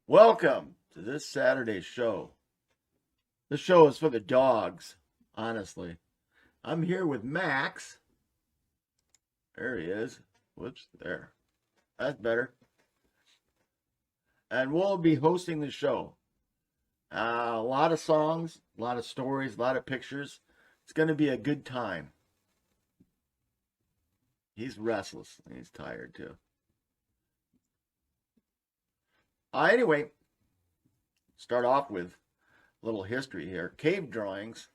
Welcome to this Saturday's show. This show is for the dogs, honestly. I'm here with Max. There he is. Whoops, there. That's better. And we'll be hosting the show. A lot of songs, a lot of stories, a lot of pictures. It's going to be a good time. He's restless. He's tired too. Anyway, start off with a little history here. Cave drawings.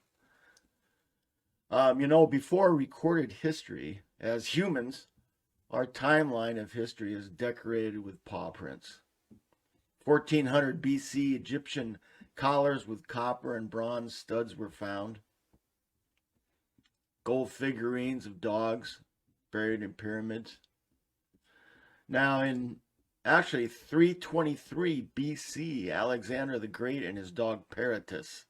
Before recorded history, as humans, our timeline of history is decorated with paw prints. 1400 BC, Egyptian collars with copper and bronze studs were found. Gold figurines of dogs buried in pyramids. Now, in 323 BC, Alexander the Great and his dog Peritus.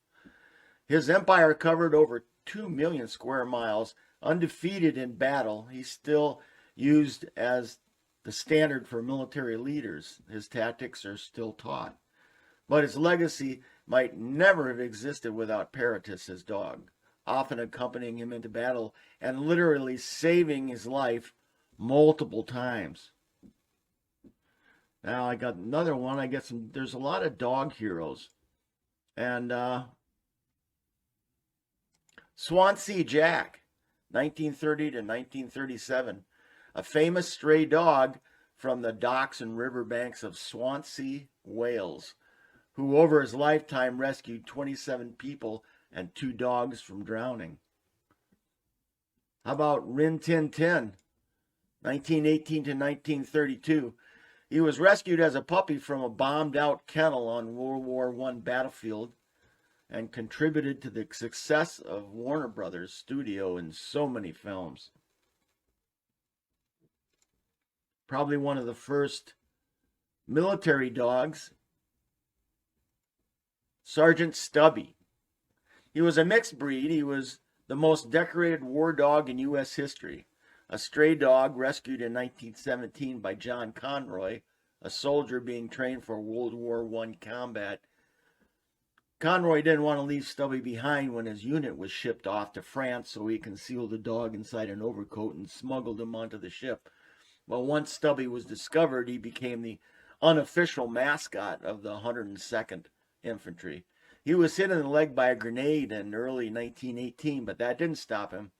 His empire covered over 2 million square miles, undefeated in battle. He's still used as the standard for military leaders. His tactics are still taught. But his legacy might never have existed without Peritus, his dog, often accompanying him into battle and literally saving his life multiple times. Now I got another one. There's a lot of dog heroes. And Swansea Jack, 1930 to 1937, a famous stray dog from the docks and riverbanks of Swansea, Wales, who over his lifetime rescued 27 people and 2 dogs from drowning. How about Rin Tin Tin, 1918 to 1932? He was rescued as a puppy from a bombed-out kennel on World War I battlefield and contributed to the success of Warner Brothers studio in so many films. Probably one of the first military dogs, Sergeant Stubby. He was a mixed breed. He was the most decorated war dog in U.S. history. A stray dog rescued in 1917 by John Conroy, a soldier being trained for World War I combat. Conroy didn't want to leave Stubby behind when his unit was shipped off to France, so he concealed the dog inside an overcoat and smuggled him onto the ship. Well, once Stubby was discovered, he became the unofficial mascot of the 102nd Infantry. He was hit in the leg by a grenade in early 1918, but that didn't stop him.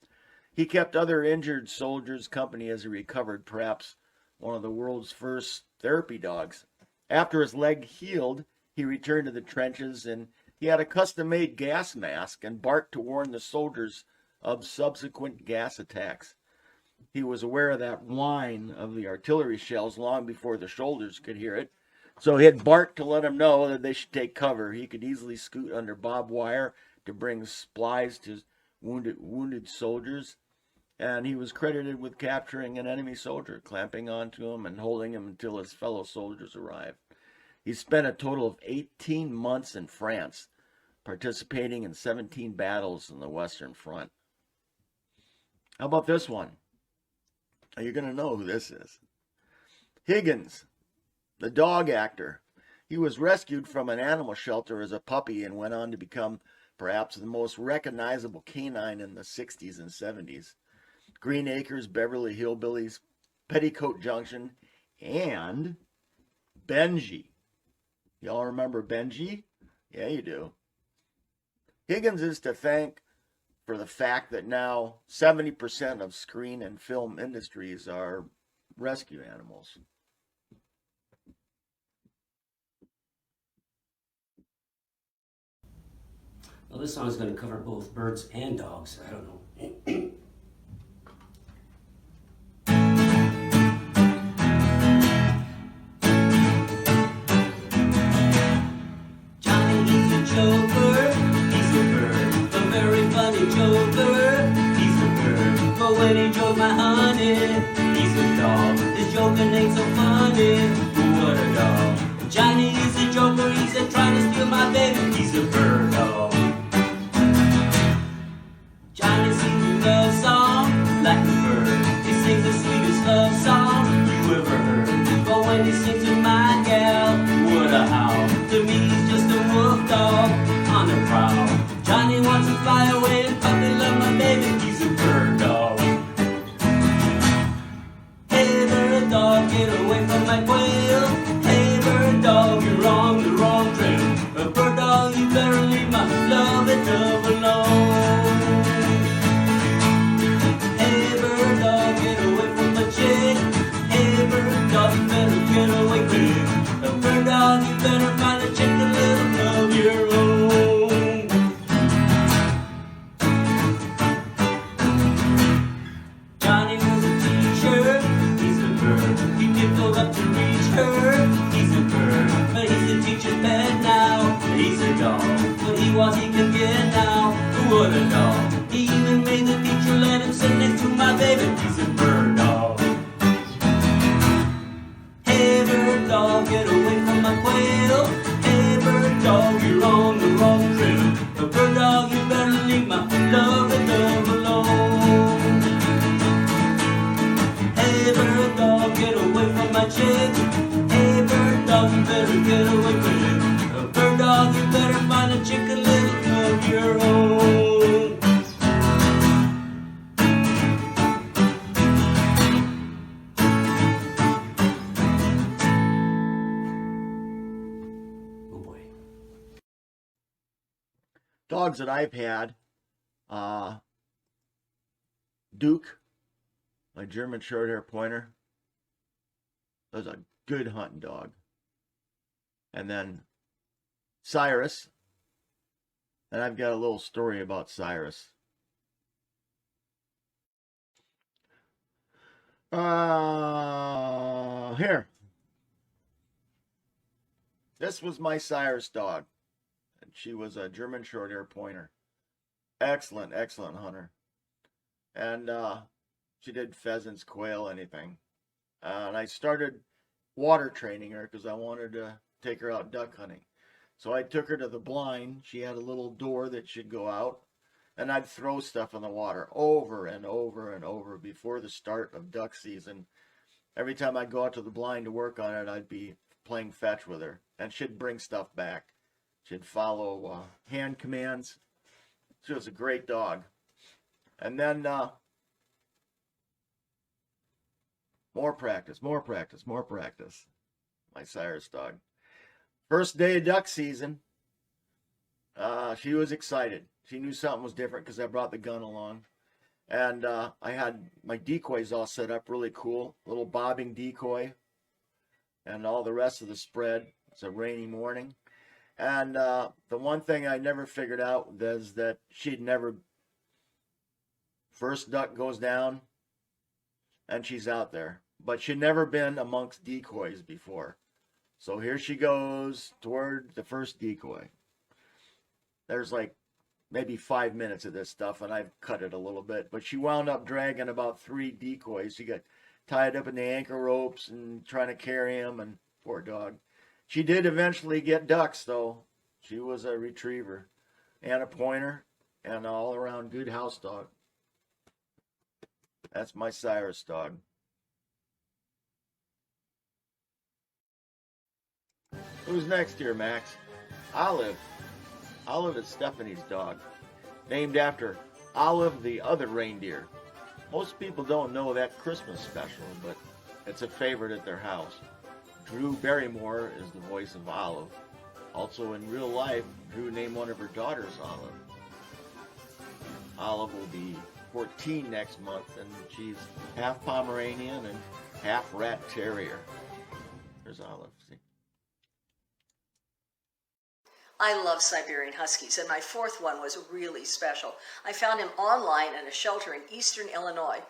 He kept other injured soldiers company as he recovered, perhaps one of the world's first therapy dogs. After his leg healed, he returned to the trenches and he had a custom-made gas mask and barked to warn the soldiers of subsequent gas attacks. He was aware of that whine of the artillery shells long before the soldiers could hear it, so he had barked to let them know that they should take cover. He could easily scoot under barbed wire to bring supplies to wounded soldiers, and he was credited with capturing an enemy soldier, clamping onto him and holding him until his fellow soldiers arrived. He spent a total of 18 months in France, participating in 17 battles in the Western Front. How about this one? You're going to know who this is. Higgins, the dog actor. He was rescued from an animal shelter as a puppy and went on to become perhaps the most recognizable canine in the 60s and 70s. Green Acres, Beverly Hillbillies, Petticoat Junction, and Benji. Y'all remember Benji? Yeah, you do. Higgins is to thank for the fact that now 70% of screen and film industries are rescue animals. Well, this song is going to cover both birds and dogs. I don't know. Johnny, he's a joker. He's a bird. A very funny joker. He's a bird. But when he drove my honey, he's a dog. His joking ain't so funny. What a dog. Johnny is a joker. He's a trying to steal my baby. He's a bird dog. Johnny sings a love song like a bird. He sings the sweetest love song you ever heard. But when he sings to my gal, what a howl. away from my quail. Hey, bird dog, you're on the wrong trail. But bird dog, you better leave my lovely dove alone. Hey, bird dog, get away from my chick. Hey, bird dog, you better get away quick. But bird dog, you better find a chick a little of your own. Johnny was a teacher, he's a bird. He did go up to reach her, he's a bird. But he's a teacher's pet now, he's a dog. What he wants he can get now, what a dog. He even made the teacher let him sit next to my baby, he's a bird dog. Hey bird dog, get away from my quail. Hey bird dog, you're on the wrong trail. But bird dog, you better leave my lovely dove alone. Hey bird dog, get away from my chick. Hey bird dog, you better get away quick. Bird dog, you better find a chick a little of your own. Oh boy. Dogs that I've had, Duke, my German Shorthair Pointer, was a good hunting dog. And then Cyrus, and I've got a little story about Cyrus. Here. This was my Cyrus dog. And she was a German Shorthair Pointer. Excellent, excellent hunter. And she did pheasants, quail, anything. And I started water training her because I wanted to take her out duck hunting. So I took her to the blind. She had a little door that she'd go out, and I'd throw stuff in the water over and over and over before the start of duck season. Every time I'd go out to the blind to work on it, I'd be playing fetch with her, and she'd bring stuff back. She'd follow hand commands. She was a great dog. And then more practice. My Cyrus dog. First day of duck season, she was excited. She knew something was different because I brought the gun along. And I had my decoys all set up really cool. Little bobbing decoy and all the rest of the spread. It's a rainy morning. And the one thing I never figured out was that she'd never, first duck goes down and she's out there. But she'd never been amongst decoys before. So here she goes toward the first decoy. There's like maybe 5 minutes of this stuff, and I've cut it a little bit. But she wound up dragging about 3 decoys. She got tied up in the anchor ropes and trying to carry him, and poor dog. She did eventually get ducks, though. She was a retriever and a pointer and an all-around good house dog. That's my Cyrus dog. Who's next here, Max? Olive. Olive is Stephanie's dog, named after Olive the other reindeer. Most people don't know that Christmas special, but it's a favorite at their house. Drew Barrymore is the voice of Olive. Also in real life, Drew named one of her daughters Olive. Olive will be 14 next month, and she's half Pomeranian and half Rat Terrier. There's Olive. See? I love Siberian Huskies, and my fourth one was really special. I found him online in a shelter in eastern Illinois.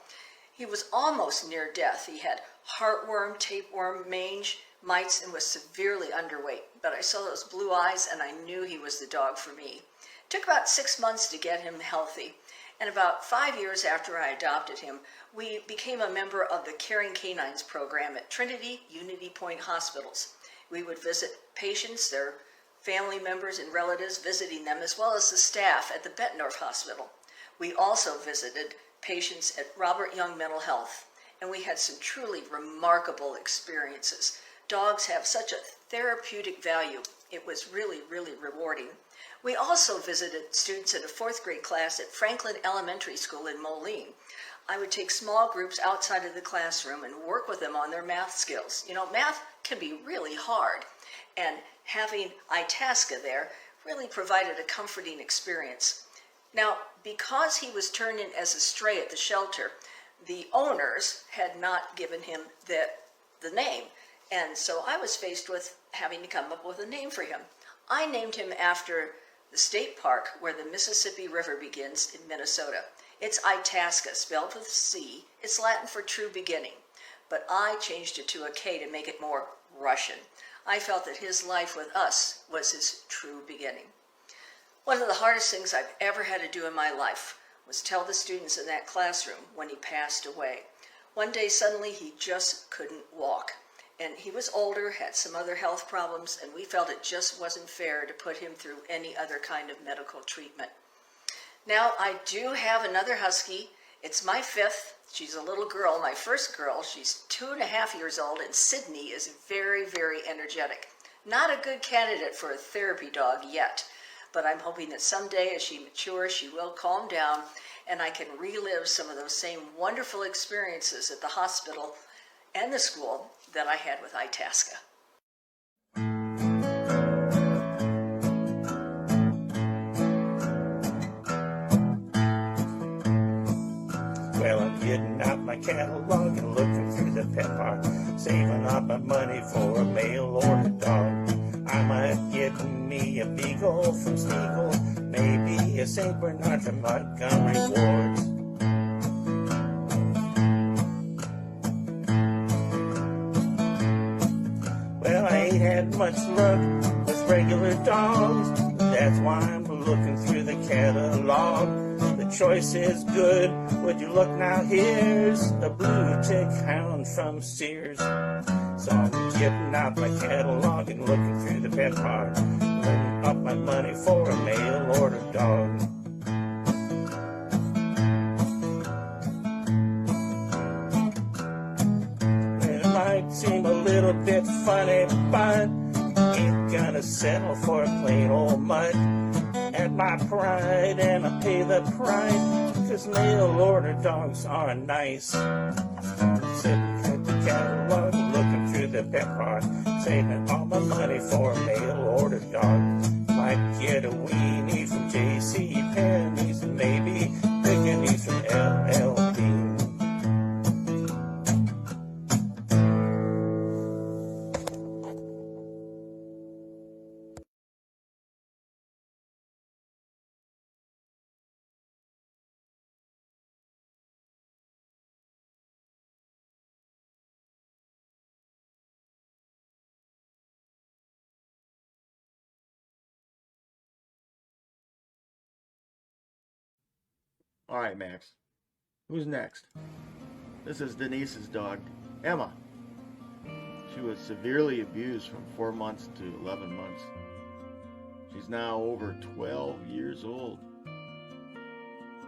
He was almost near death. He had heartworm, tapeworm, mange, mites, and was severely underweight. But I saw those blue eyes, and I knew he was the dog for me. It took about 6 months to get him healthy. And about 5 years after I adopted him, we became a member of the Caring Canines program at Trinity Unity Point Hospitals. We would visit patients, their family members and relatives, visiting them, as well as the staff at the Bettendorf Hospital. We also visited patients at Robert Young Mental Health, and we had some truly remarkable experiences. Dogs have such a therapeutic value. It was really, really rewarding. We also visited students in a 4th grade class at Franklin Elementary School in Moline. I would take small groups outside of the classroom and work with them on their math skills. You know, math can be really hard, and having Itasca there really provided a comforting experience. Now, because he was turned in as a stray at the shelter, the owners had not given him the name, and so I was faced with having to come up with a name for him. I named him after the state park where the Mississippi River begins in Minnesota. It's Itasca, spelled with a C. It's Latin for true beginning, but I changed it to a K to make it more Russian. I felt that his life with us was his true beginning. One of the hardest things I've ever had to do in my life was tell the students in that classroom when he passed away. One day suddenly he just couldn't walk. And he was older, had some other health problems, and we felt it just wasn't fair to put him through any other kind of medical treatment. Now, I do have another husky. It's my fifth. She's a little girl, my first girl. She's 2.5 years old, and Sydney is very, very energetic. Not a good candidate for a therapy dog yet, but I'm hoping that someday as she matures, she will calm down, and I can relive some of those same wonderful experiences at the hospital and the school that I had with Itasca. Well, I'm getting out my catalog and looking through the pet park, saving up my money for a mail order dog. I might get me a Beagle from Stiegel, maybe a St. Bernard from Montgomery Wards. Well, I ain't had much luck with regular dogs, that's why I'm looking through the catalog. The choice is good, would you look now, here's a blue tick hound from Sears. So I'm getting out my catalog and looking through the pet park, loading up my money for a mail order dog. It might seem a little bit funny, but ain't gonna settle for a plain old mutt. At my pride, and I pay the price, 'cause mail order dogs are nice. Sitting at the catalog, looking through the pet park, saving all my money for a mail order dog. Might get a weenie from J.C. Penney's, and maybe pickaninnies from L.L. Bean. All right, Max. Who's next? This is Denise's dog, Emma. She was severely abused from 4 months to 11 months. She's now over 12 years old.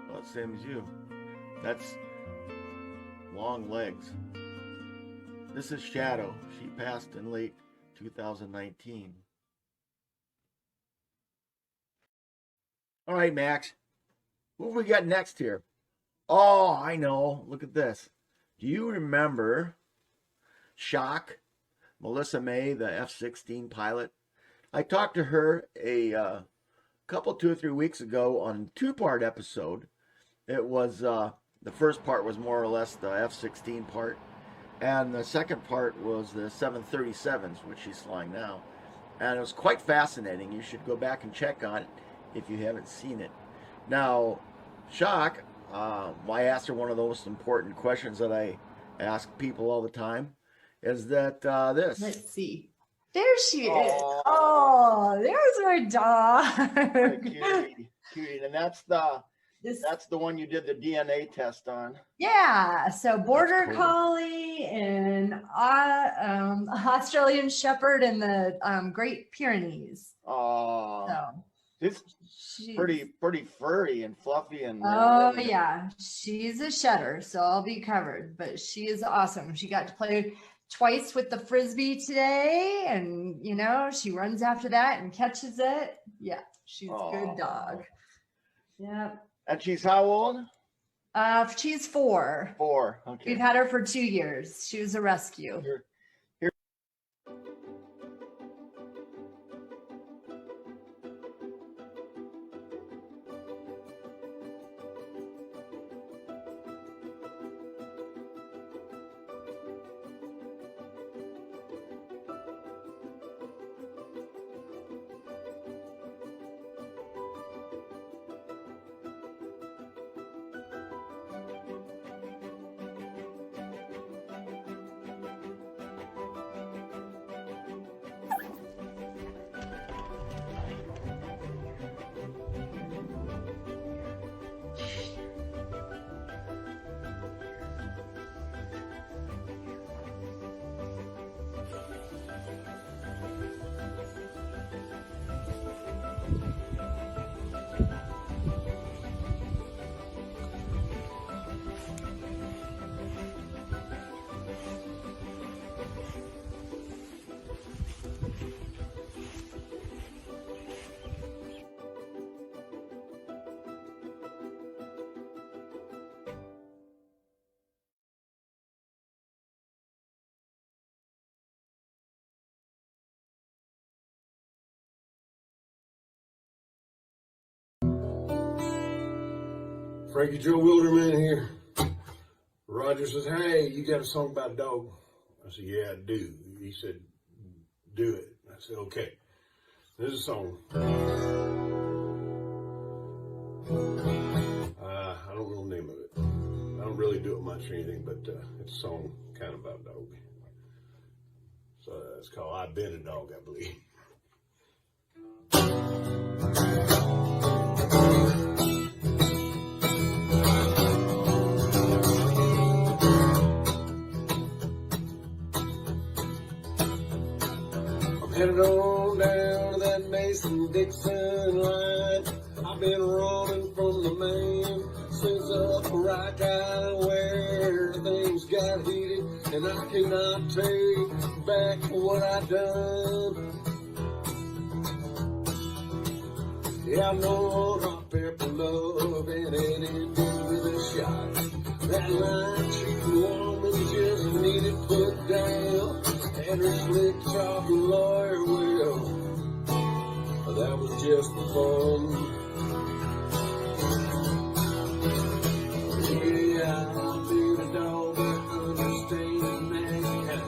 About the same as you. That's long legs. This is Shadow. She passed in late 2019. All right, Max. What have we got next here? Oh, I know. Look at this. Do you remember Shock, Melissa May, the F-16 pilot? I talked to her a couple, 2 or 3 weeks ago on a 2-part episode. It was, the first part was more or less the F-16 part, and the second part was the 737s, which she's flying now. And it was quite fascinating. You should go back and check on it if you haven't seen it. Now, Shock, I asked her one of those important questions that I ask people all the time, is that this. Let's see. There she is. Oh, there's our dog. Cutie. And that's the one you did the DNA test on. Yeah, so Border cool. Collie and Australian Shepherd and the Great Pyrenees. Oh, So it's she's pretty furry and fluffy and. Oh yeah, she's a shedder, so I'll be covered. But she is awesome. She got to play twice with the frisbee today, and she runs after that and catches it. Yeah, she's a good dog. Yeah. And she's how old? She's 4. 4. Okay. We've had her for 2 years. She was a rescue. Frankie Joe Wilderman here. Roger says, hey, you got a song about a dog? I said, yeah, I do. He said, do it. I said, okay. There's a song. I don't know the name of it. I don't really do it much or anything, but it's a song kind of about a dog. So it's called I've Been a Dog, I believe. Headed on down to that Mason-Dixon line. I've been running from the man since up right down where things got heated, and I cannot take back what I done. Yeah, I know hot pepper love and it ended with a shot. That line-cheating woman just needed put down. And her slick talking lawyer, well, that was just for fun. Yeah, I've been a dog that understands mankind.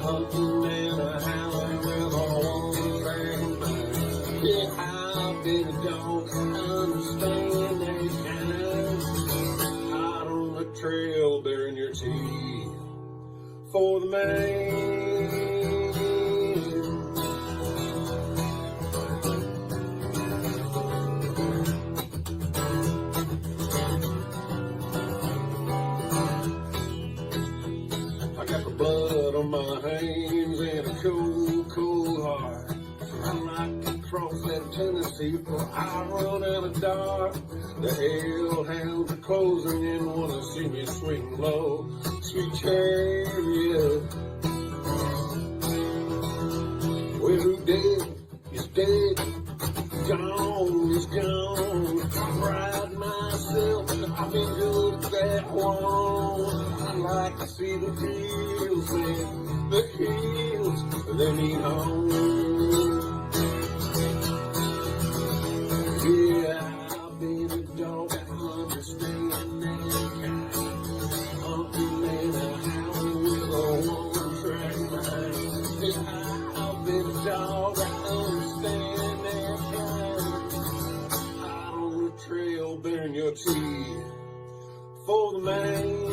Hunting and a howling with all one mind. Yeah, I've been a dog that understands mankind. Out on the trail, bearing your teeth for the man. I got the blood on my hands and a cold, cold heart. I like to cross that Tennessee before I run out of dark. The hellhounds are closing in, wanna see me swing low. Sweet chariot. Well, who dead is dead, gone is gone. I ride myself, I've been good at that one. I like to see the hills, man, the hills, they need home. Yeah, I've been a dog, I understand mankind. Hunting and a howling with a one-track mind. Yeah, I've been a dog, I understand mankind. Out on the trail, bearing your teeth for the man.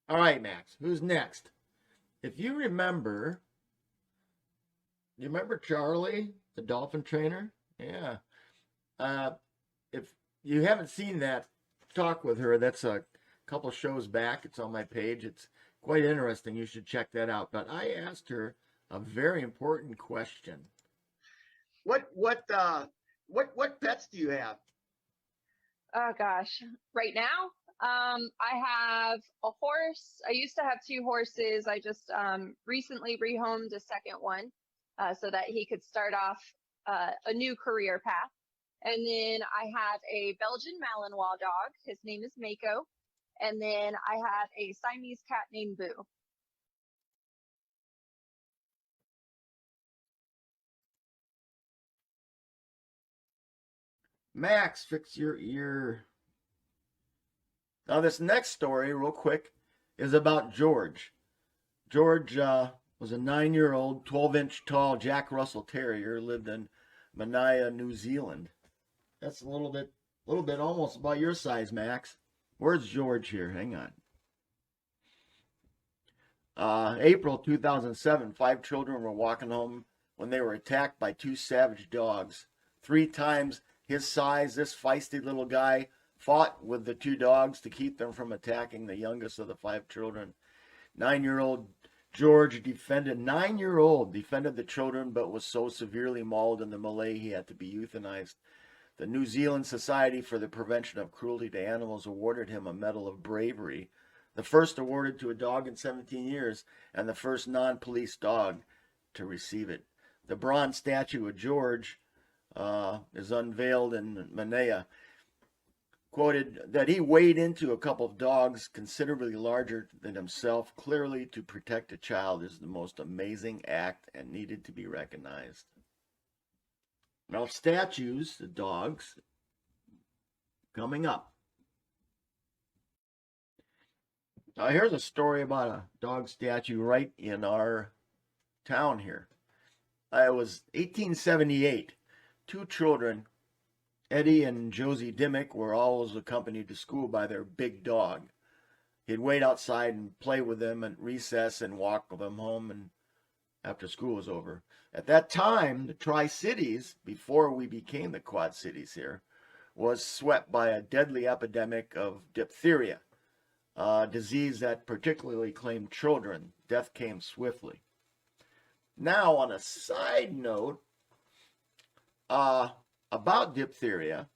All right, Max, who's next? If you remember Charlie, the dolphin trainer? Yeah. If you haven't seen that talk with her, that's a couple shows back. It's on my page. It's quite interesting. You should check that out. But I asked her a very important question. What pets do you have? Oh gosh. Right now, I have a horse. I used to have two horses. I just recently rehomed a second one so that he could start off a new career path. And then I have a Belgian Malinois dog. His name is Mako. And then I have a Siamese cat named Boo. Max, fix your ear. Now, this next story, real quick, is about George. George was a 9-year-old, 12-inch tall Jack Russell Terrier, lived in Manaya, New Zealand. That's a little bit almost about your size, Max. Where's George here? Hang on. April 2007, 5 children were walking home when they were attacked by 2 savage dogs. 3 times his size, this feisty little guy fought with the 2 dogs to keep them from attacking the youngest of the 5 children. 9-year-old George defended the children, but was so severely mauled in the melee he had to be euthanized. The New Zealand Society for the Prevention of Cruelty to Animals awarded him a Medal of Bravery, the first awarded to a dog in 17 years, and the first non-police dog to receive it. The bronze statue of George is unveiled in Manaya. Quoted that he weighed into a couple of dogs considerably larger than himself. Clearly, to protect a child is the most amazing act and needed to be recognized. Now, statues, the dogs, coming up. Now, here's a story about a dog statue right in our town here. It was 1878. 2 children, Eddie and Josie Dimmick, were always accompanied to school by their big dog. He'd wait outside and play with them at recess and walk with them home and after school was over. At that time, the Tri-Cities, before we became the Quad Cities here, was swept by a deadly epidemic of diphtheria, a disease that particularly claimed children. Death came swiftly. Now, on a side note, about diphtheria,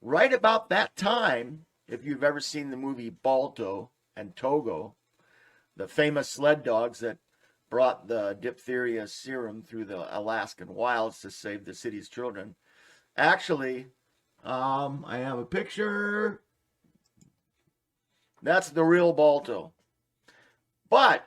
right about that time, if you've ever seen the movie Balto and Togo, the famous sled dogs that brought the diphtheria serum through the Alaskan wilds to save the city's children. Actually, I have a picture. That's the real Balto. But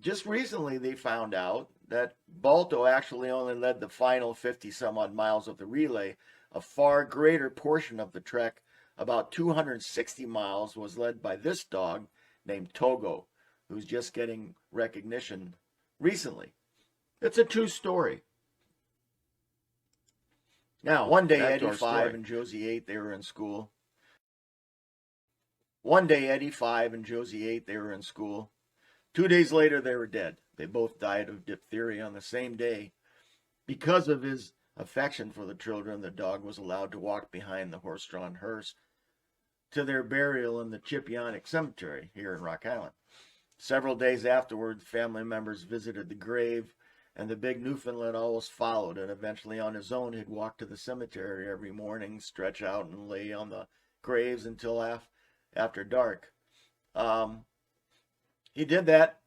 just recently they found out that Balto actually only led the final 50 some odd miles of the relay. A far greater portion of the trek, about 260 miles, was led by this dog named Togo, who's just getting recognition recently. It's a true story. Now, one day Eddie 5 and Josie 8, they were in school. 2 days later, they were dead. They both died of diphtheria on the same day. Because of his affection for the children, the dog was allowed to walk behind the horse-drawn hearse to their burial in the Chipionic Cemetery here in Rock Island. Several days afterward, family members visited the grave, and the big Newfoundland always followed, and eventually on his own he'd walk to the cemetery every morning, stretch out and lay on the graves until after dark. He did that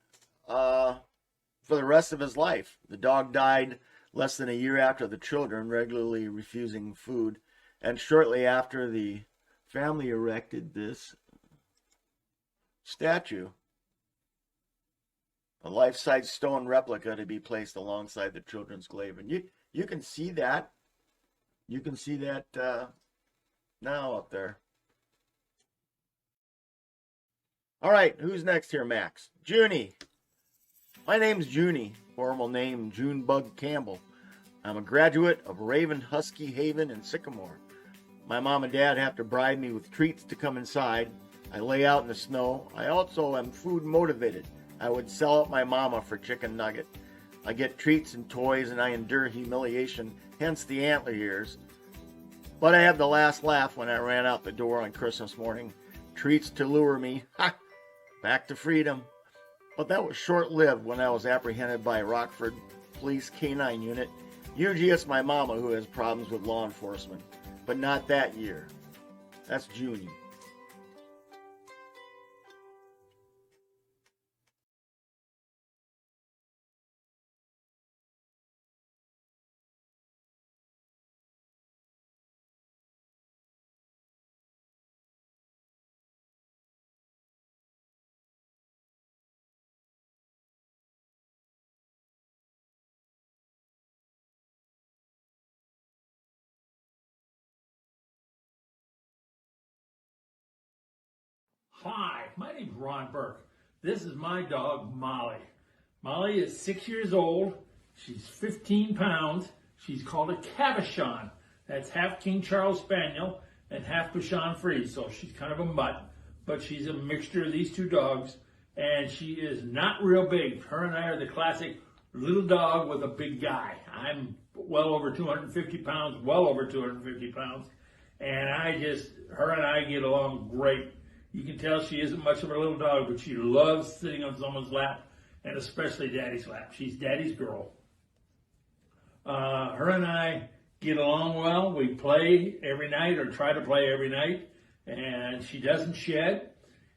for the rest of his life. The dog died less than a year after the children, regularly refusing food, and shortly after, the family erected this statue, a life-size stone replica to be placed alongside the children's grave. And you can see that. You can see that now up there. All right, who's next here, Max? Junie. My name's Junie, formal name Junebug Campbell. I'm a graduate of Raven Husky Haven in Sycamore. My mom and dad have to bribe me with treats to come inside. I lay out in the snow. I also am food motivated. I would sell out my mama for chicken nugget. I get treats and toys and I endure humiliation, hence the antler ears. But I had the last laugh when I ran out the door on Christmas morning. Treats to lure me. Ha! Back to freedom. But that was short-lived when I was apprehended by Rockford Police K-9 Unit Usually it's my mama who has problems with law enforcement, but not that year. That's Junie. Hi, my name's Ron Burke. This is my dog, Molly. Molly is 6 years old. She's 15 pounds. She's called a Cavachon. That's half King Charles Spaniel and half Bichon Frise. So she's kind of a mutt, but she's a mixture of these two dogs. And she is not real big. Her and I are the classic little dog with a big guy. I'm well over 250 pounds, well over 250 pounds. And her and I get along great. You can tell she isn't much of a little dog, but she loves sitting on someone's lap, and especially Daddy's lap. She's Daddy's girl. Her and I get along well. We play every night, or try to play every night, and she doesn't shed,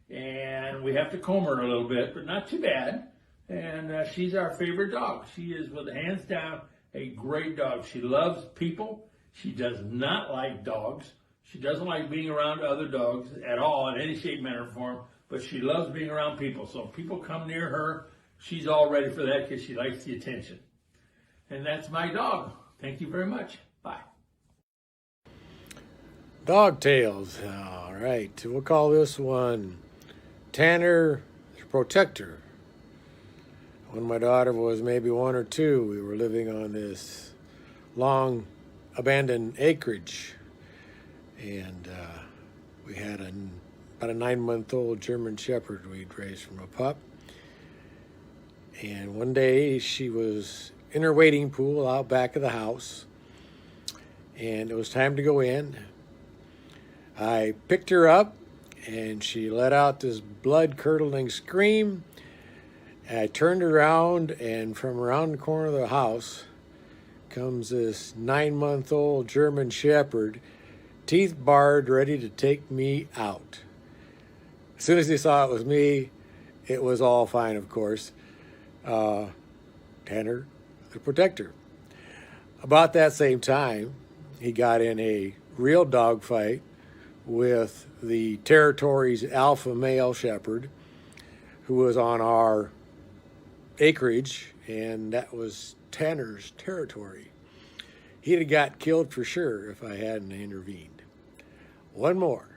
and we have to comb her a little bit, but not too bad. And she's our favorite dog. She is, with hands down, a great dog. She loves people. She does not like dogs. She doesn't like being around other dogs at all in any shape, manner, or form, but she loves being around people. So if people come near her, she's all ready for that because she likes the attention. And that's my dog. Thank you very much. Bye. Dog Tales. All right. We'll call this one Tanner the Protector. When my daughter was maybe 1 or 2, we were living on this long abandoned acreage. And we had about a 9-month-old German Shepherd we'd raised from a pup. And one day she was in her wading pool out back of the house. And it was time to go in. I picked her up and she let out this blood-curdling scream. I turned around, and from around the corner of the house comes this 9-month-old German Shepherd, teeth bared, ready to take me out. As soon as he saw it was me, it was all fine, of course. Tanner the Protector. About that same time, he got in a real dog fight with the territory's alpha male shepherd, who was on our acreage, and that was Tanner's territory. He'd have got killed for sure if I hadn't intervened. One more.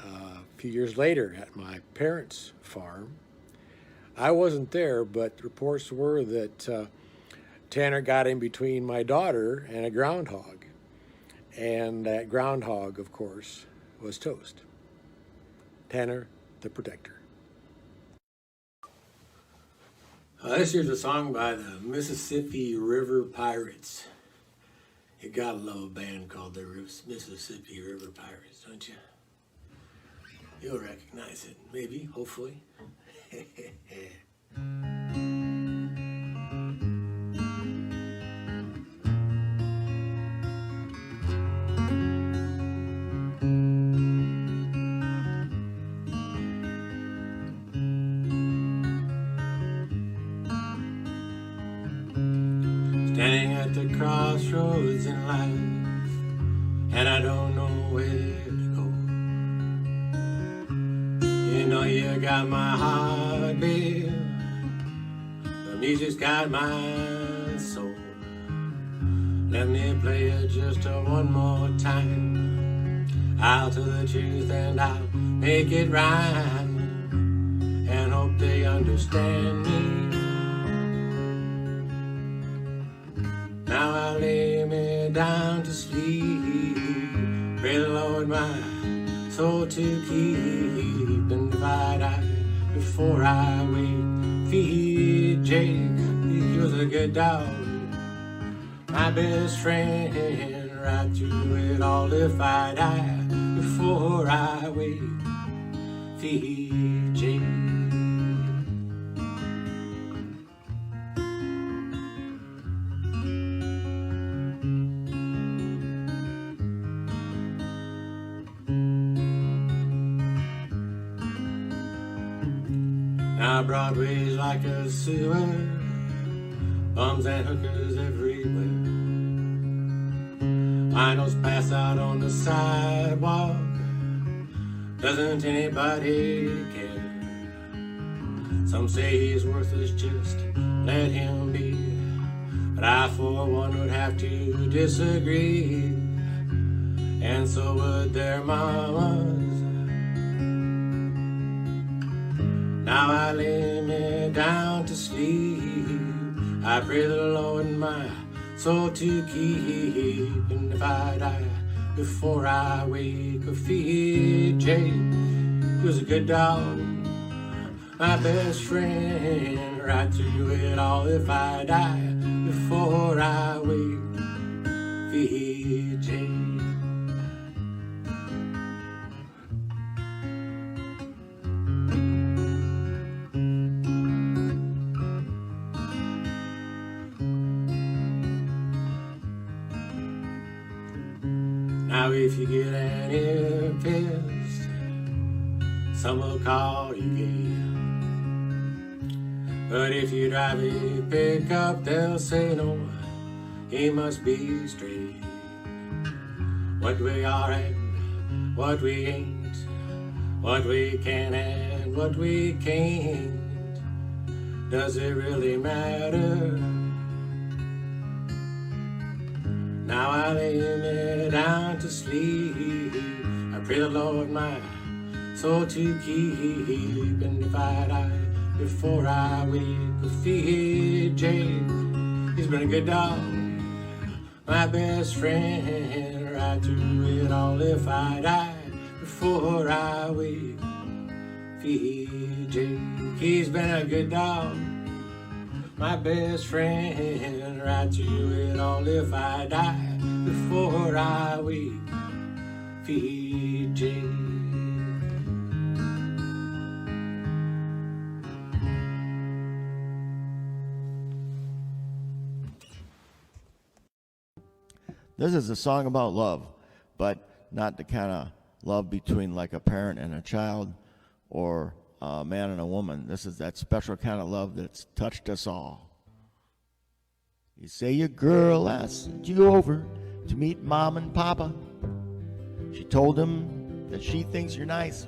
A few years later at my parents' farm, I wasn't there, but reports were that Tanner got in between my daughter and a groundhog. And that groundhog, of course, was Toast. Tanner the Protector. This here's a song by the Mississippi River Pirates. You gotta love a band called the Mississippi River Pirates, don't you? You'll recognize it, maybe, hopefully. Standing at the crossroads in life, and I don't know where to go. You know you got my heart, babe. The music's got my soul. Let me play it just one more time. I'll tell the truth and I'll make it rhyme, and hope they understand me. Now I lay me down to sleep. Pray the Lord my soul to keep. And divide I before I wake. Feed Jake, he was a good dog. My best friend, right through it all. If I die before I wake. Feed Jake. Now Broadway's like a sewer, bums and hookers everywhere. Vinyls pass out on the sidewalk, doesn't anybody care? Some say he's worthless, just let him be. But I for one would have to disagree, and so would their mamas. Now I lay me down to sleep, I pray the Lord my soul to keep. And if I die before I wake up, feed Jay, he was a good dog, my best friend, right through it all. If I die before I wake, feed Jay. Now if you get any pissed, some will call you gay. But if you drive a pickup, they'll say no, he must be straight. What we are and what we ain't, what we can and what we can't, does it really matter? Now I lay me down to sleep, I pray the Lord my soul to keep. And if I die before I wake, feed Jay, he's been a good dog, my best friend, right through it all. If I die before I wake, feed Jay, he's been a good dog, my best friend, right through it all. If I die before I wake, feed Jay. This is a song about love, but not the kind of love between like a parent and a child or a man and a woman. This is that special kind of love that's touched us all. You say your girl asked you over to meet Mom and Papa. She told them that she thinks you're nice.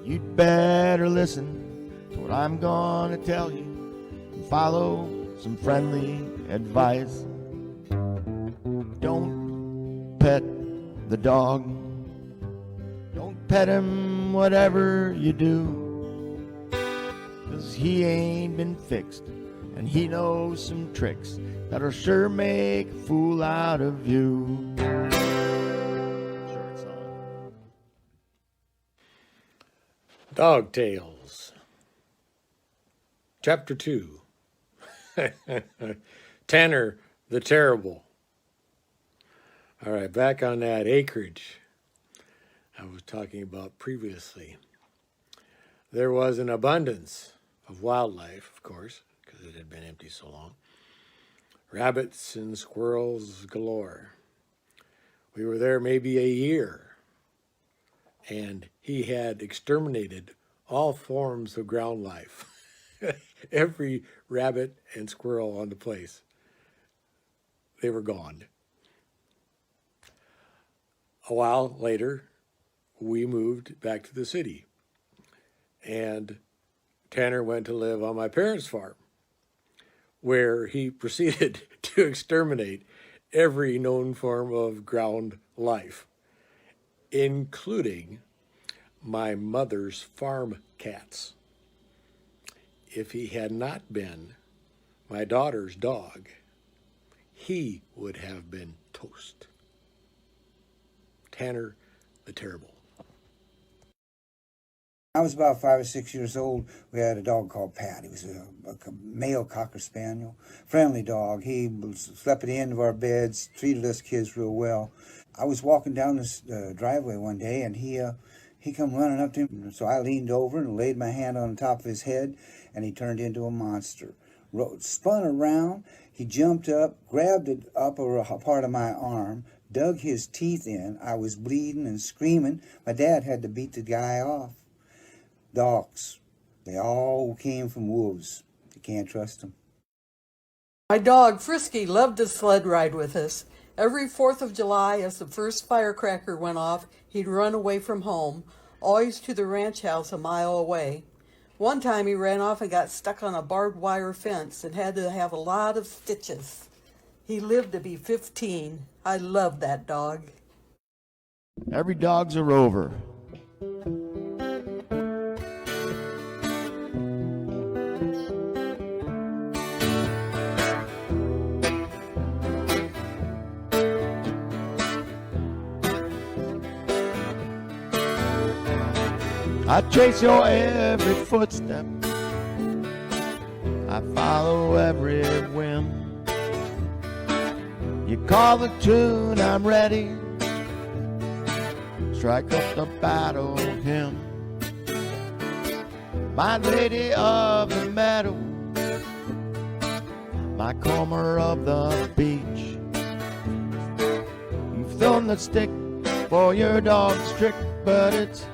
You'd better listen to what I'm gonna tell you and follow some friendly advice. Don't pet the dog. Don't pet him whatever you do, 'cause he ain't been fixed and he knows some tricks that'll sure make a fool out of you. Short song. Dog Tales. Chapter 2. Tanner the Terrible. All right, back on that acreage I was talking about previously. There was an abundance of wildlife, of course, because it had been empty so long. Rabbits and squirrels galore. We were there maybe a year, and he had exterminated all forms of ground life. Every rabbit and squirrel on the place, they were gone. A while later, we moved back to the city, and Tanner went to live on my parents' farm, where he proceeded to exterminate every known form of ground life, including my mother's farm cats. If he had not been my daughter's dog, he would have been toast. Tanner the Terrible. I was about 5 or 6 years old. We had a dog called Pat. He was a male Cocker Spaniel, friendly dog. He slept at the end of our beds, treated us kids real well. I was walking down this driveway one day, and he come running up to me. So I leaned over and laid my hand on the top of his head, and he turned into a monster. Spun around, he jumped up, grabbed the upper part of my arm, dug his teeth in. I was bleeding and screaming. My dad had to beat the guy off. Dogs, they all came from wolves. You can't trust them. My dog, Frisky, loved to sled ride with us. Every 4th of July, as the first firecracker went off, he'd run away from home, always to the ranch house a mile away. One time he ran off and got stuck on a barbed wire fence and had to have a lot of stitches. He lived to be 15. I love that dog. Every dog's a rover. I trace your every footstep. I follow every whim. You call the tune, I'm ready. Strike up the battle hymn. My lady of the meadow, my comber of the beach. You've thrown the stick for your dog's trick, but it's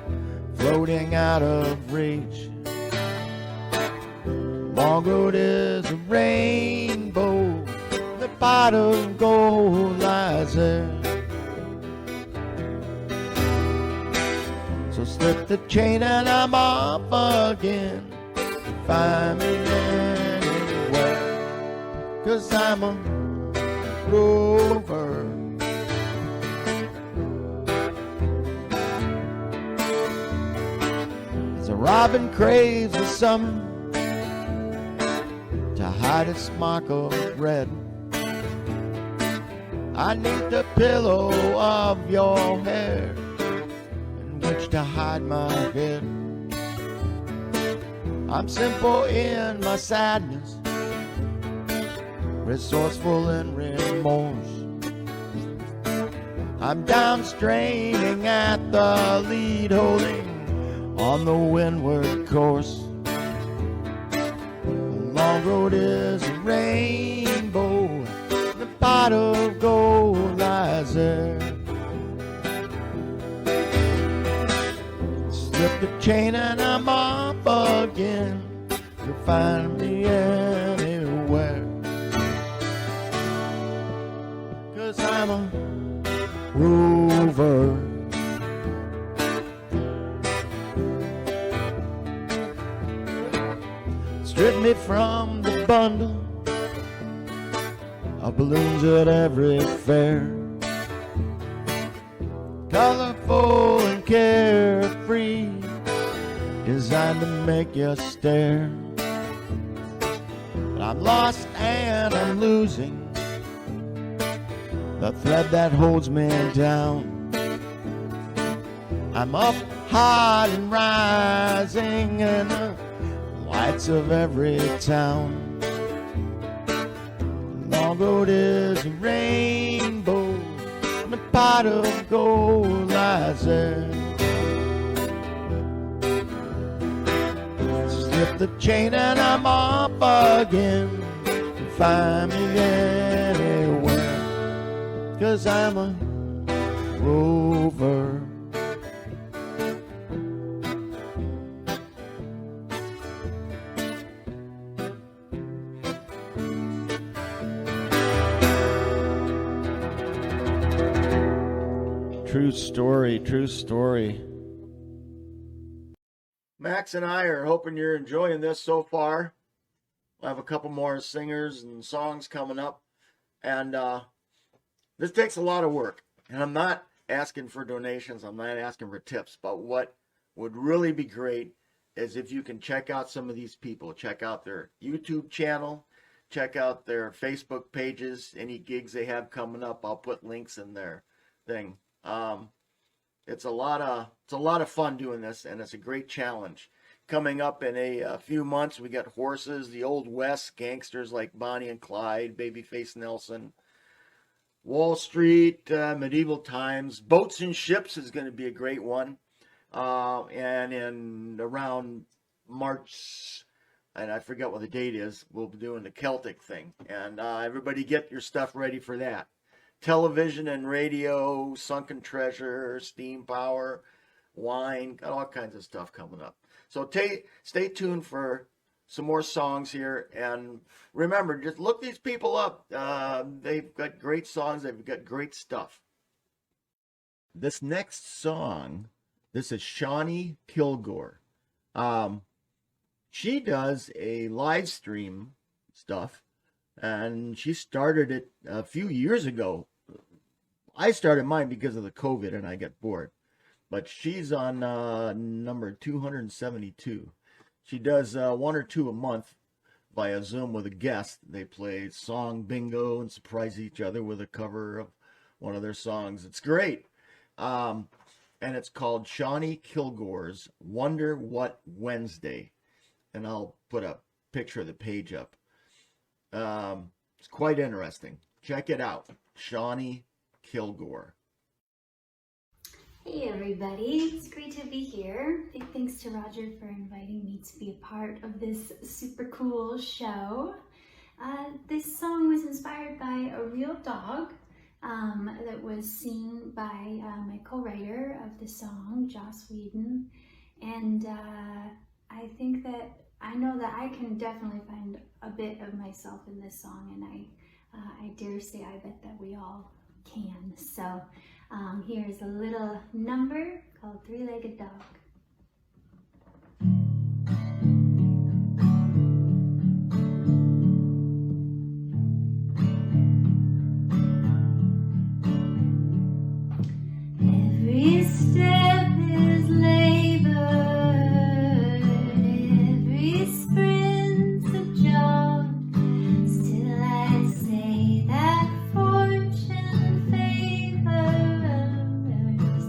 floating out of reach. Long road is a rainbow, the pot of gold lies there. So slip the chain and I'm off again. Find me anywhere, 'cause I'm a rover. As a robin craves the summer to hide its mark of red, I need the pillow of your hair in which to hide my head. I'm simple in my sadness, resourceful in remorse. I'm down straining at the lead, holding on the windward course. The long road is a rainbow, the pot of gold lies there. Slip the chain and I'm off again. You'll find me anywhere, 'cause I'm a rover. Strip me from the bundle of balloons at every fair, colorful and carefree, designed to make you stare. But I'm lost and I'm losing the thread that holds me down. I'm up high and rising in the lights of every town. The long road is a rainbow, and a pot of gold lies there. Slip the chain and I'm off again. Find me anywhere, 'cause I'm a rover. True story, true story. Max and I are hoping you're enjoying this so far. We'll have a couple more singers and songs coming up. And this takes a lot of work. And I'm not asking for donations. I'm not asking for tips. But what would really be great is if you can check out some of these people. Check out their YouTube channel. Check out their Facebook pages. Any gigs they have coming up, I'll put links in their thing. It's a lot of fun doing this, and it's a great challenge. Coming up in a few months, we got horses, the Old West, gangsters like Bonnie and Clyde, Babyface Nelson, Wall Street, Medieval Times, Boats and Ships is going to be a great one. And in around March, and I forget what the date is, we'll be doing the Celtic thing. And everybody get your stuff ready for that. Television and radio, Sunken Treasure, Steam Power, wine, got all kinds of stuff coming up. So stay tuned for some more songs here. And remember, just look these people up. They've got great songs. They've got great stuff. This next song, this is Shawnee Kilgore. She does a live stream stuff, and she started it a few years ago. I started mine because of the COVID and I got bored, but she's on number 272. She does one or two a month via Zoom with a guest. They play song bingo and surprise each other with a cover of one of their songs. It's great. And it's called Shawnee Kilgore's Wonder What Wednesday. And I'll put a picture of the page up. It's quite interesting. Check it out. Shawnee Kilgore. Hey everybody, it's great to be here. Big thanks to Roger for inviting me to be a part of this super cool show. This song was inspired by a real dog that was seen by my co-writer of the song, Joss Whedon. And I know that I can definitely find a bit of myself in this song, and I dare say I bet that we all can. So here's a little number called Three-Legged Dog. Every step is labor, every sprint's a jog. Still I'd say that fortune favors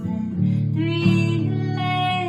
that three-legged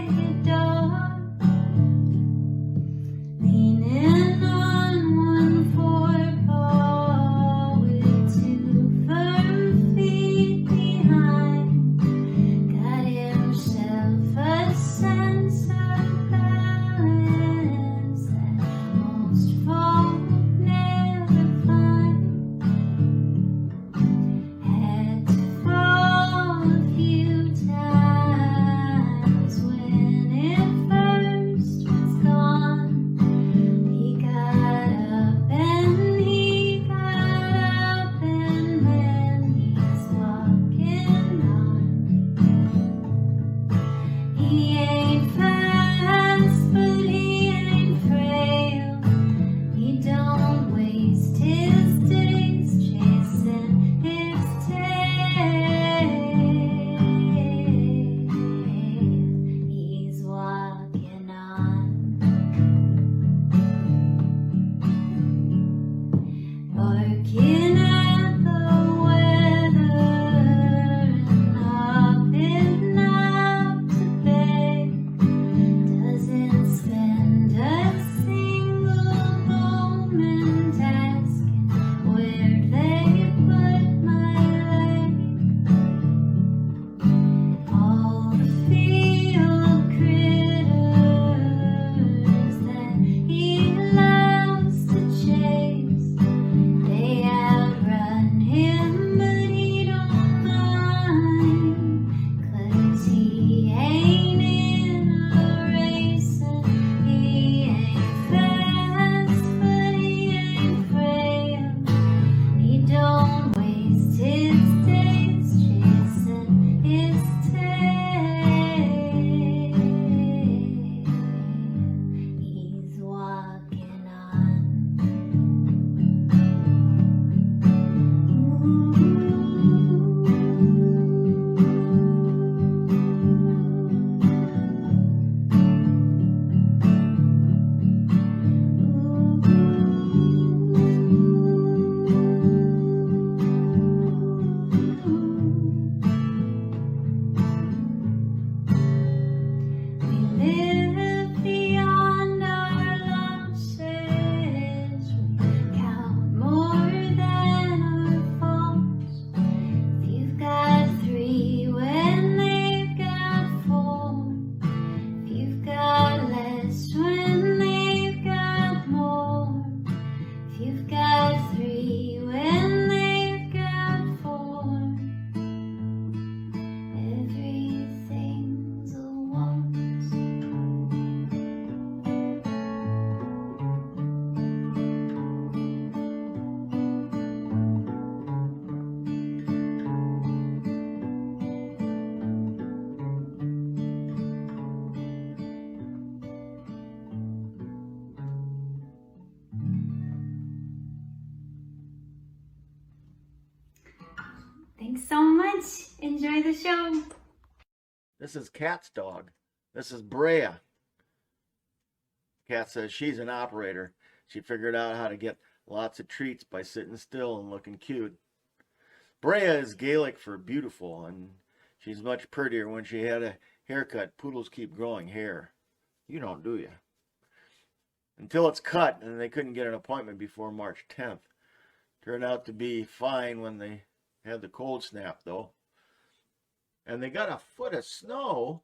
Thanks so much. Enjoy the show. This is Kat's dog. This is Brea. Kat says she's an operator. She figured out how to get lots of treats by sitting still and looking cute. Brea is Gaelic for beautiful, and she's much prettier when she had a haircut. Poodles keep growing hair. You don't, do you? Until it's cut, and they couldn't get an appointment before March 10th. Turned out to be fine when they had the cold snap, though. And they got a foot of snow.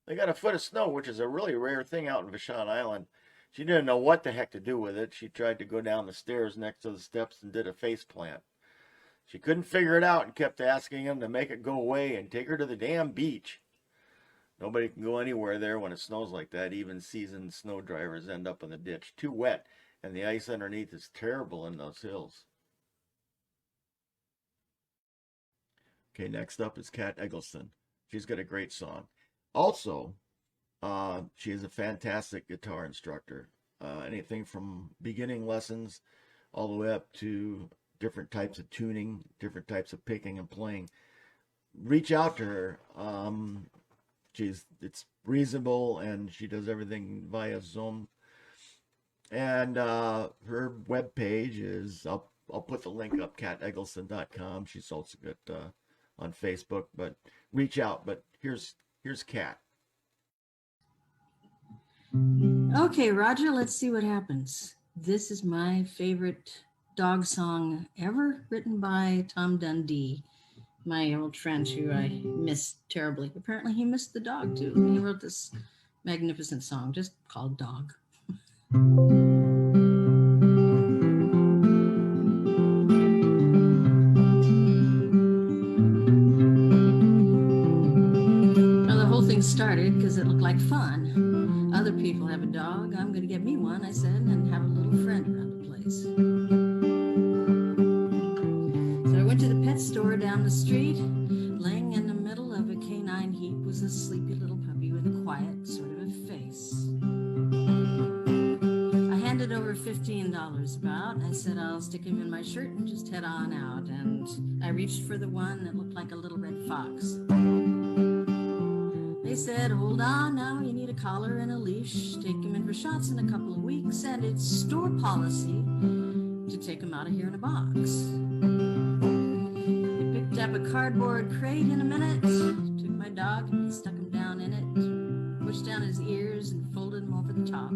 They got a foot of snow, which is a really rare thing out in Vashon Island. She didn't know what the heck to do with it. She tried to go down the stairs next to the steps and did a face plant. She couldn't figure it out and kept asking him to make it go away and take her to the damn beach. Nobody can go anywhere there when it snows like that. Even seasoned snow drivers end up in the ditch. Too wet, and the ice underneath is terrible in those hills. Okay, next up is Kat Eggleston. She's got a great song. Also, she is a fantastic guitar instructor. Anything from beginning lessons all the way up to different types of tuning, different types of picking and playing. Reach out to her. It's reasonable, and she does everything via Zoom. And her webpage is, I'll put the link up, kateggleston.com. She's also got on Facebook, but reach out. But here's Kat. Okay, Roger, let's see what happens. This is my favorite dog song ever, written by Tom Dundee, my old friend who I miss terribly. Apparently he missed the dog too. He wrote this magnificent song just called Dog. Started because it looked like fun. Other people have a dog. I'm going to get me one, I said, and have a little friend around the place. So I went to the pet store down the street. Laying in the middle of a canine heap was a sleepy little puppy with a quiet sort of a face. I handed over $15 about. I said I'll stick him in my shirt and just head on out. And I reached for the one that looked like a little red fox. They said, hold on now, you need a collar and a leash. Take him in for shots in a couple of weeks, and it's store policy to take him out of here in a box. They picked up a cardboard crate in a minute, took my dog and stuck him down in it, pushed down his ears and folded him over the top.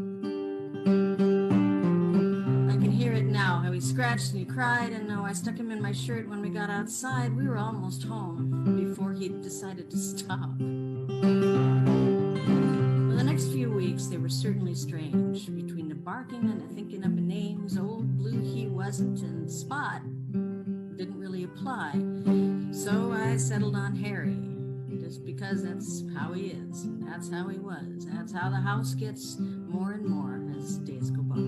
I can hear it now, how he scratched and he cried, and no, I stuck him in my shirt when we got outside. We were almost home before he decided to stop. For the next few weeks, they were certainly strange. Between the barking and the thinking up of names, Old Blue he wasn't, and Spot didn't really apply. So I settled on Harry, just because that's how he is, and that's how he was. That's how the house gets more and more as days go by.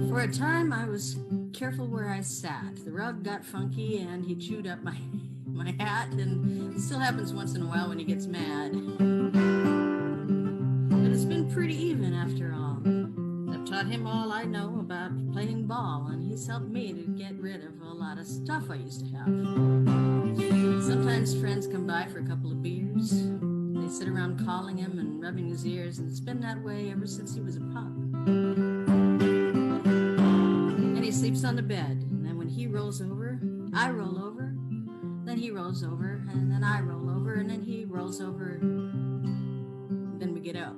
For a time, I was careful where I sat. The rug got funky, and he chewed up my hat, and it still happens once in a while when he gets mad. But it's been pretty even after all. I've taught him all I know about playing ball, and he's helped me to get rid of a lot of stuff I used to have. Sometimes friends come by for a couple of beers. They sit around calling him and rubbing his ears, and it's been that way ever since he was a pup. He sleeps on the bed, and then when he rolls over, I roll over, then he rolls over, and then I roll over, and then he rolls over, then we get up.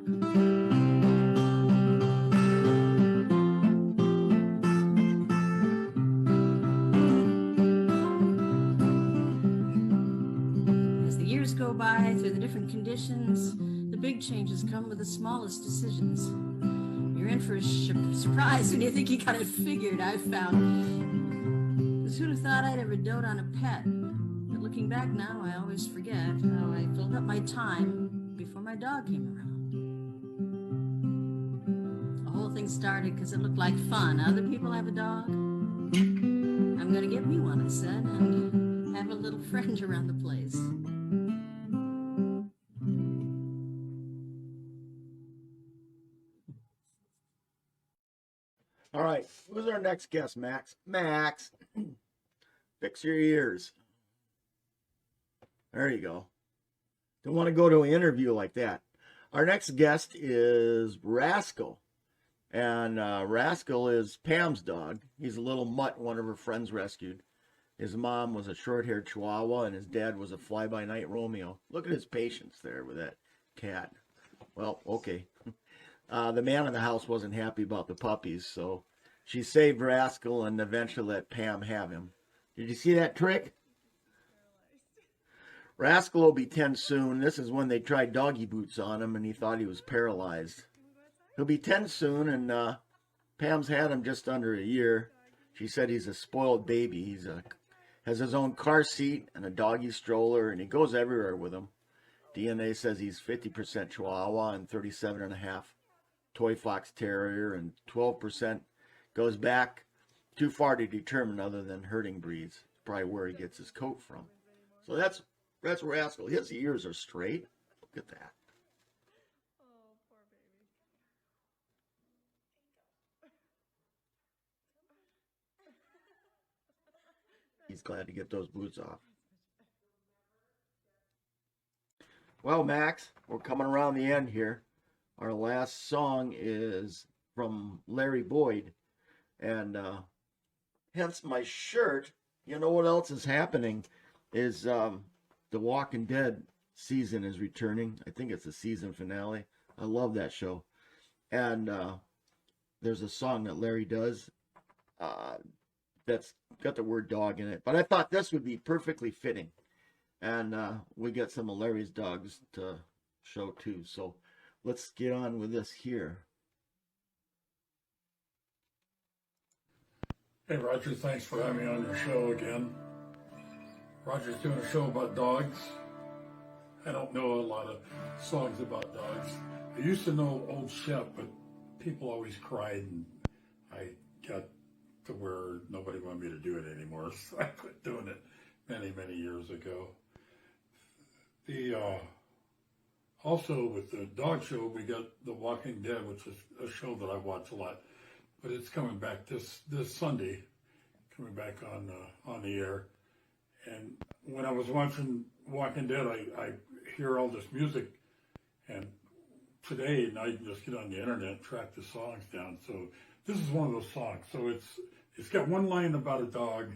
As the years go by through the different conditions, the big changes come with the smallest decisions. You're in for a surprise when you think you got it figured, I've found. Who'd have thought I'd ever dote on a pet? But looking back now, I always forget how I filled up my time before my dog came around. The whole thing started because it looked like fun. Other people have a dog. I'm going to get me one, I said, and have a little friend around the place. All right, who's our next guest, Max? Max, fix your ears. There you go. Don't want to go to an interview like that. Our next guest is Rascal. And Rascal is Pam's dog. He's a little mutt one of her friends rescued. His mom was a short-haired Chihuahua, and his dad was a fly-by-night Romeo. Look at his patience there with that cat. Well, okay. The man in the house wasn't happy about the puppies, so she saved Rascal and eventually let Pam have him. Did you see that trick? Rascal will be 10 soon. This is when they tried doggy boots on him, and he thought he was paralyzed. He'll be 10 soon, and Pam's had him just under a year. She said he's a spoiled baby. He's has his own car seat and a doggy stroller, and he goes everywhere with him. DNA says he's 50% Chihuahua and 37.5 Toy Fox Terrier, and 12% goes back too far to determine other than herding breeds. Probably where he gets his coat from. So that's Rascal. His ears are straight. Look at that. He's glad to get those boots off. Well, Max, we're coming around the end here. Our last song is from Larry Boyd. And hence my shirt. You know what else is happening is The Walking Dead season is returning. I think it's the season finale. I love that show. And there's a song that Larry does that's got the word dog in it. But I thought this would be perfectly fitting. And we got some of Larry's dogs to show too. So let's get on with this here. Hey, Roger, thanks for having me on your show again. Roger's doing a show about dogs. I don't know a lot of songs about dogs. I used to know Old Shep, but people always cried, and I got to where nobody wanted me to do it anymore, so I quit doing it many, many years ago. Also with the dog show, we got The Walking Dead, which is a show that I watch a lot. But it's coming back this Sunday, coming back on the air. And when I was watching Walking Dead, I hear all this music. And today, now you can just get on the internet and track the songs down. So this is one of those songs. So it's got one line about a dog,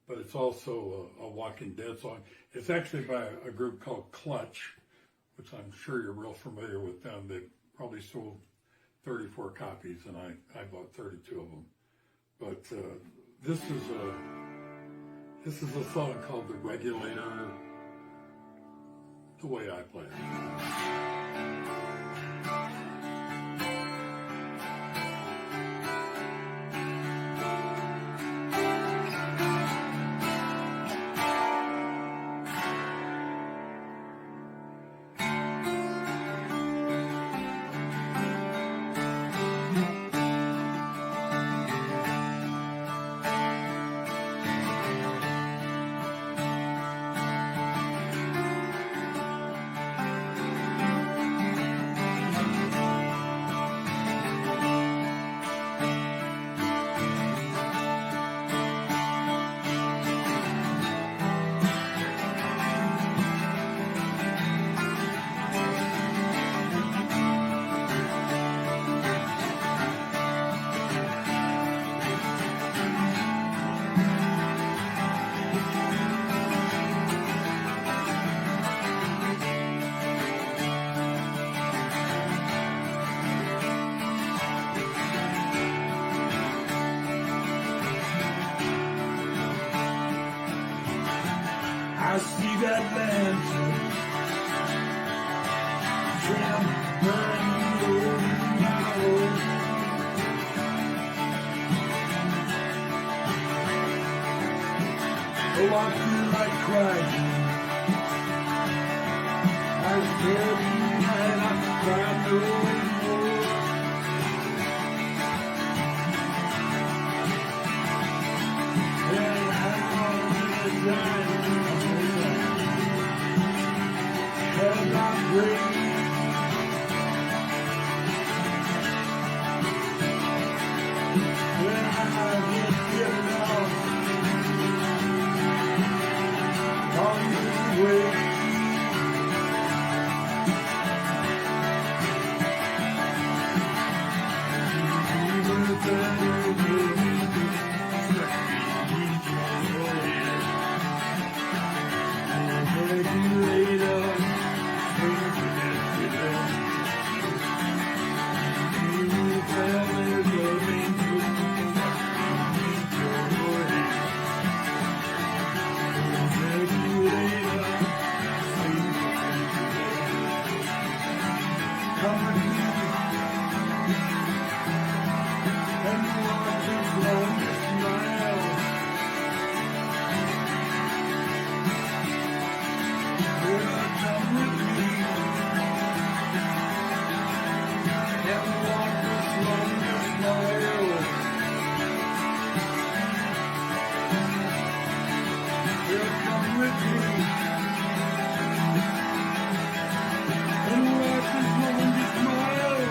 but it's also a Walking Dead song. It's actually by a group called Clutch, which I'm sure you're real familiar with them. They probably sold 34 copies, and I bought 32 of them. But this is a song called The Regulator, the way I play it. I see that lantern trim burning over my road. Oh, I feel like crying. I said tonight I could cry no more. And I'm on the line. come with me and walk this longest mile. Yeah, come with me and walk this longest mile. Yeah, come with me and walk this longest mile.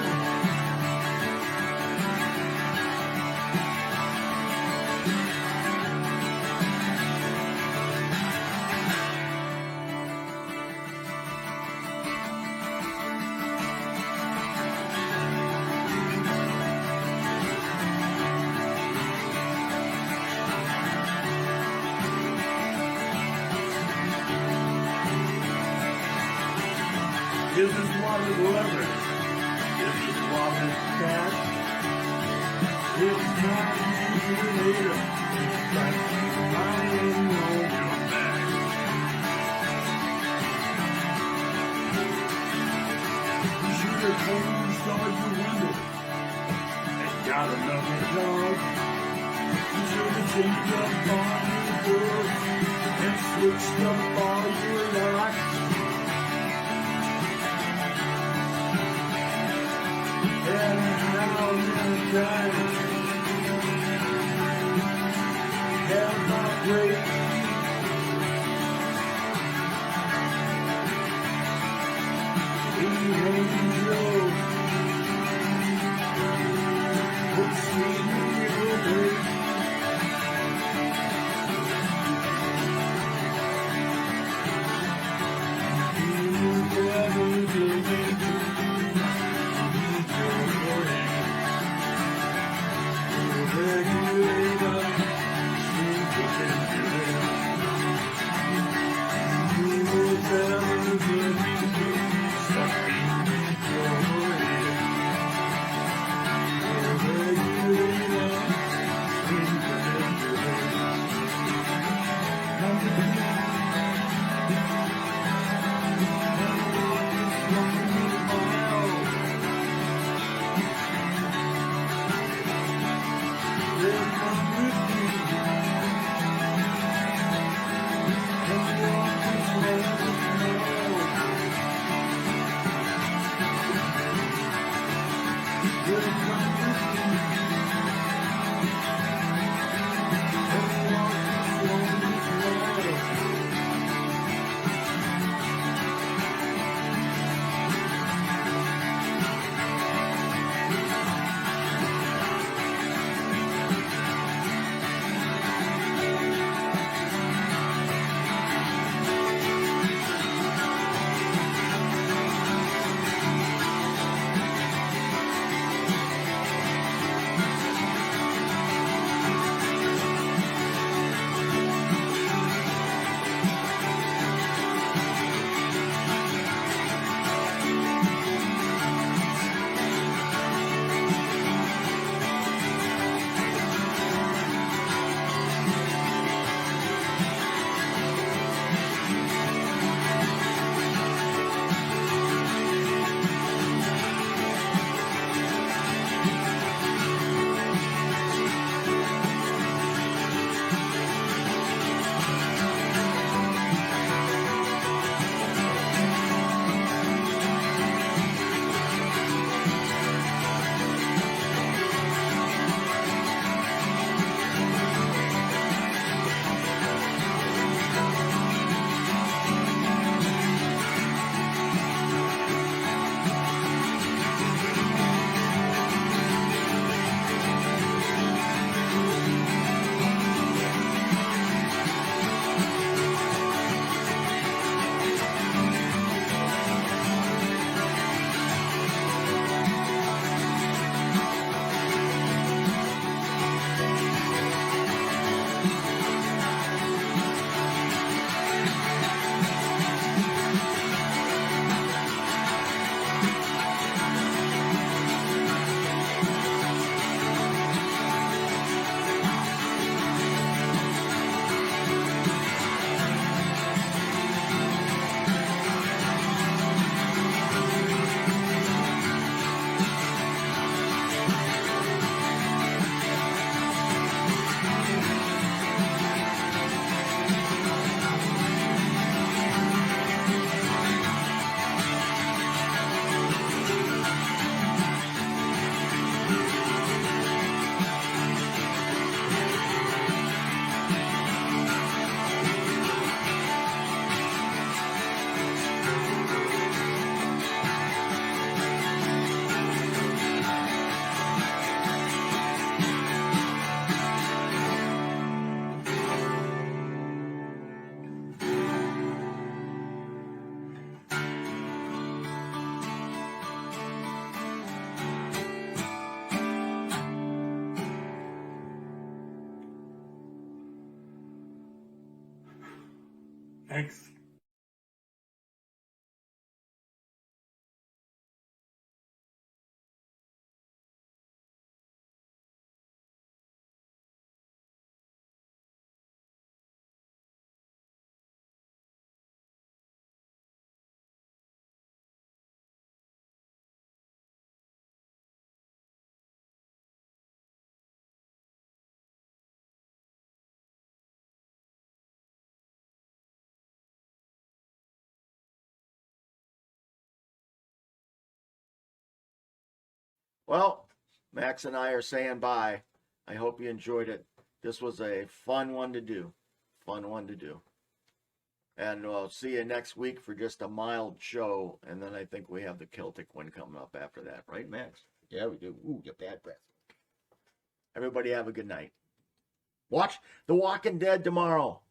This is Wallace Leather. This is Wallace Cat. It's time to later. Like you lying on your back. You should have closed all your windows and got another dog. You should have changed up all your doors and switched up all your locks. And how many times have I prayed? The angel would see me awake. You never did it. Thanks. Well, Max and I are saying bye. I hope you enjoyed it. This was a fun one to do. Fun one to do. And we'll see you next week for just a mild show. And then I think we have the Celtic one coming up after that. Right, Max? Yeah, we do. Ooh, you bad breath. Everybody have a good night. Watch The Walking Dead tomorrow.